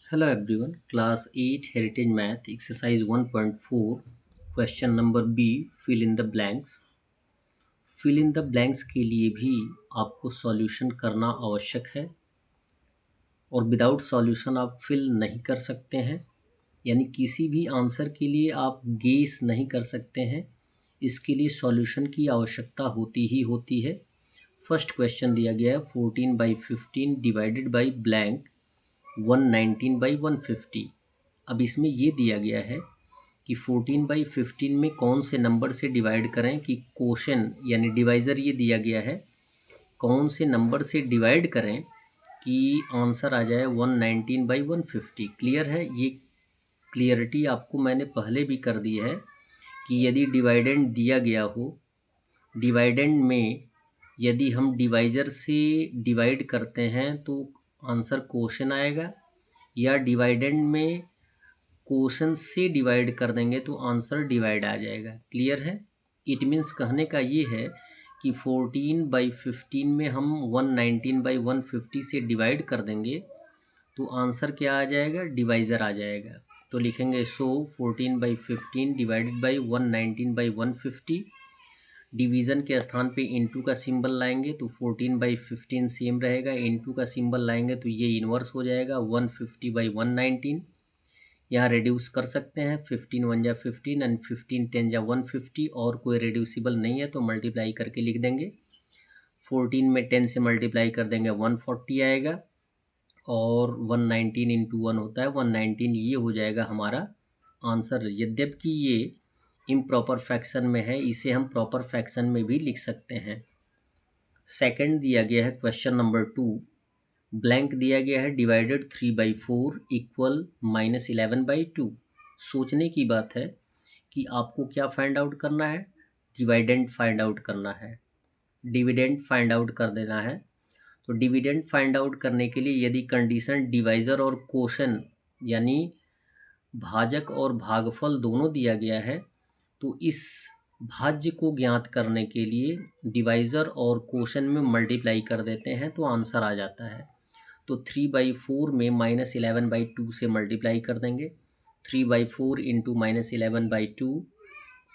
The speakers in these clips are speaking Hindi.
Hello everyone, class 8 Heritage Math exercise 1.4 question number B fill in the blanks। fill in the blanks के लिए भी आपको सॉल्यूशन करना आवश्यक है और विदाउट सॉल्यूशन आप फिल नहीं कर सकते हैं, यानी किसी भी आंसर के लिए आप गेस नहीं कर सकते हैं। इसके लिए सॉल्यूशन की आवश्यकता होती ही होती है। फर्स्ट क्वेश्चन दिया गया है 14/15 डिवाइडेड बाई ब्लैंक 119/150। अब इसमें ये दिया गया है कि 14/15 में कौन से नंबर से डिवाइड करें कि क्वोशन यानी डिवाइज़र ये दिया गया है, कौन से नंबर से डिवाइड करें कि आंसर आ जाए 119/150। क्लियर है? ये क्लियरिटी आपको मैंने पहले भी कर दी है कि यदि डिवाइडेंड दिया गया हो, डिवाइडेंड में यदि हम डिवाइज़र से डिवाइड करते हैं तो आंसर क्वोशन आएगा, या डिवाइडेंड में क्वोशन से डिवाइड कर देंगे तो आंसर डिवाइड आ जाएगा। क्लियर है? इट मीन्स कहने का ये है कि 14/15 में हम 119/150 से डिवाइड कर देंगे तो आंसर क्या आ जाएगा? डिवाइज़र आ जाएगा। तो लिखेंगे सो 14/15 डिवाइडेड बाई 119/150। डिवीज़न के स्थान पे इनटू का सिंबल लाएंगे तो 14/15 सेम रहेगा, इनटू का सिंबल लाएंगे तो ये इन्वर्स हो जाएगा 150/119। यहाँ रिड्यूस कर सकते हैं, 15 1 जा 15 एंड 15 10 जा 150, और कोई रिड्यूसिबल नहीं है तो मल्टीप्लाई करके लिख देंगे। 14 में 10 से मल्टीप्लाई कर देंगे 140 आएगा, और 119 इंटू 1 होता है 119, ये हो जाएगा हमारा आंसर। यद्यपि ये इम्प्रॉपर फ्रैक्शन में है, इसे हम प्रॉपर फ्रैक्शन में भी लिख सकते हैं। सेकंड दिया गया है क्वेश्चन नंबर 2, ब्लैंक दिया गया है डिवाइडेड 3/4 इक्वल -11/2। सोचने की बात है कि आपको क्या फाइंड आउट करना है? डिवाइडेंड फाइंड आउट करना है, डिविडेंड फाइंड आउट कर देना है। तो डिविडेंड फाइंड आउट करने के लिए यदि कंडीशन डिवाइज़र और क्वोशन यानी भाजक और भागफल दोनों दिया गया है तो इस भाज्य को ज्ञात करने के लिए डिवाइज़र और क्वोशन में मल्टीप्लाई कर देते हैं तो आंसर आ जाता है। तो 3/4 में -11/2 से मल्टीप्लाई कर देंगे। 3/4 इंटू -11/2,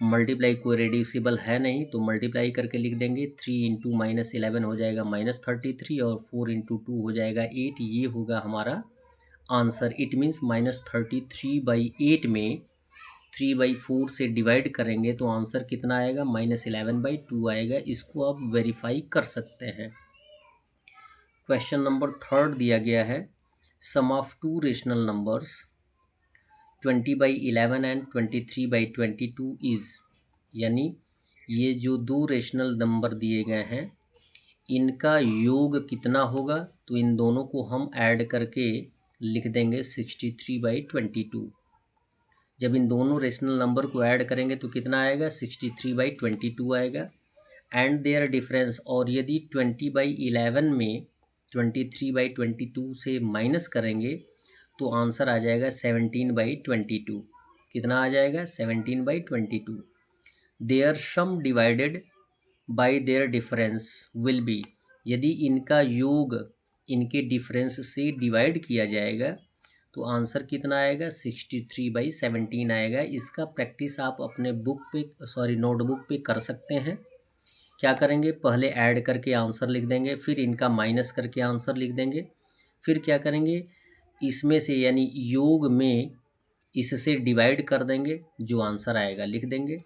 मल्टीप्लाई कोई रेड्यूसिबल है नहीं तो मल्टीप्लाई करके लिख देंगे। 3 इंटू -11 हो जाएगा -33, और 4 इंटू 2 हो जाएगा 8। ये होगा हमारा आंसर। इट मीन्स -33/8 में 3/4 से डिवाइड करेंगे तो आंसर कितना आएगा? -11/2 आएगा। इसको आप वेरीफाई कर सकते हैं। क्वेश्चन नंबर थर्ड दिया गया है sum of two rational numbers 20/11 and 23/22 is, यानी ये जो दो रेशनल नंबर दिए गए हैं इनका योग कितना होगा? तो इन दोनों को हम ऐड करके लिख देंगे 63/22। जब इन दोनों रेशनल नंबर को ऐड करेंगे तो कितना आएगा? 63/22 आएगा। एंड देयर डिफरेंस, और यदि 20/11 में 23/22 से माइनस करेंगे तो आंसर आ जाएगा 17/22। कितना आ जाएगा? 17/22। Their sum divided by their difference will be, यदि इनका योग इनके डिफरेंस से डिवाइड किया जाएगा तो आंसर कितना आएगा? 63/17 आएगा। इसका प्रैक्टिस आप अपने नोटबुक पे कर सकते हैं। क्या करेंगे? पहले ऐड करके आंसर लिख देंगे, फिर इनका माइनस करके आंसर लिख देंगे, फिर क्या करेंगे? इसमें से यानी योग में इससे डिवाइड कर देंगे, जो आंसर आएगा लिख देंगे।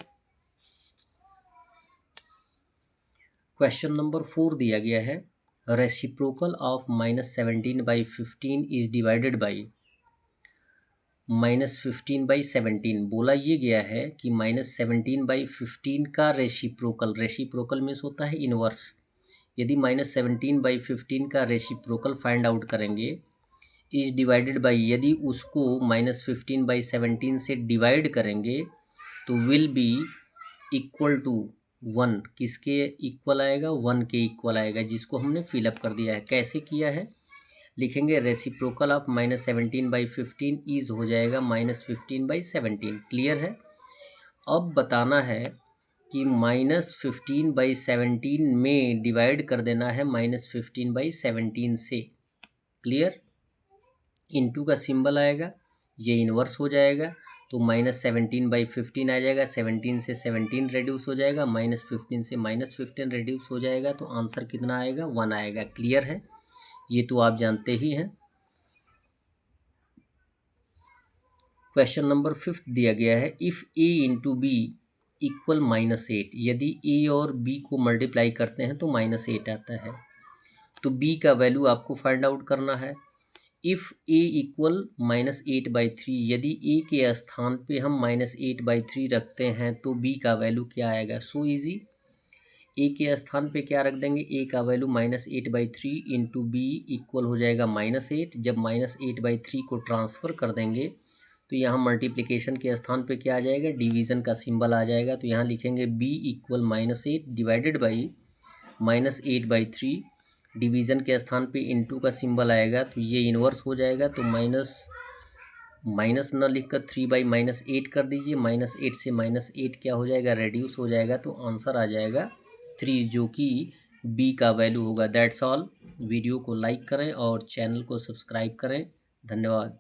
क्वेश्चन नंबर 4 दिया गया है reciprocal of -17/15 is divided by -15/17। बोला ये गया है कि -17/15 का रेसिप्रोकल मीन्स होता है इनवर्स। यदि -17/15 का रेसिप्रोकल फाइंड आउट करेंगे इज डिवाइडेड बाई, यदि उसको -15/17 से डिवाइड करेंगे तो विल बी इक्वल टू 1। किसके इक्वल आएगा? 1 के इक्वल आएगा, जिसको हमने फिलअप कर दिया है। कैसे किया है? लिखेंगे रेसिप्रोकल ऑफ -17/15 इज हो जाएगा -15/17। क्लियर है? अब बताना है कि -15/17 में डिवाइड कर देना है -15/17 से। क्लियर? इनटू का सिंबल आएगा, ये इन्वर्स हो जाएगा, तो -17/15 आ जाएगा। 17 से 17 रेड्यूस हो जाएगा, -15 से -15 रेड्यूस हो जाएगा, तो आंसर कितना आएगा? 1 आएगा। क्लियर है? ये तो आप जानते ही हैं। क्वेश्चन नंबर 5 दिया गया है, if a into B equal -8, यदि a और b को मल्टीप्लाई करते हैं तो -8 आता है। तो b का वैल्यू आपको फाइंड आउट करना है। इफ़ a इक्वल -8/3, यदि a के स्थान पे हम -8/3 रखते हैं तो b का वैल्यू क्या आएगा? सो इजी, a के स्थान पे क्या रख देंगे? a का वैल्यू -8/3 इंटू बी इक्वल हो जाएगा -8। जब -8/3 को ट्रांसफ़र कर देंगे तो यहाँ मल्टीप्लिकेशन के स्थान पे क्या आ जाएगा? डिवीज़न का सिंबल आ जाएगा। तो यहाँ लिखेंगे b equal -8 divided by -8/3, division के स्थान पे इनटू का सिंबल आएगा, तो ये इन्वर्स हो जाएगा। तो माइनस न लिखकर 3/-8 कर दीजिए। -8 से -8 क्या हो जाएगा? रेड्यूस हो जाएगा। तो आंसर आ जाएगा 3, जो कि बी का वैल्यू होगा। That's all. वीडियो को लाइक करें और चैनल को सब्सक्राइब करें। धन्यवाद।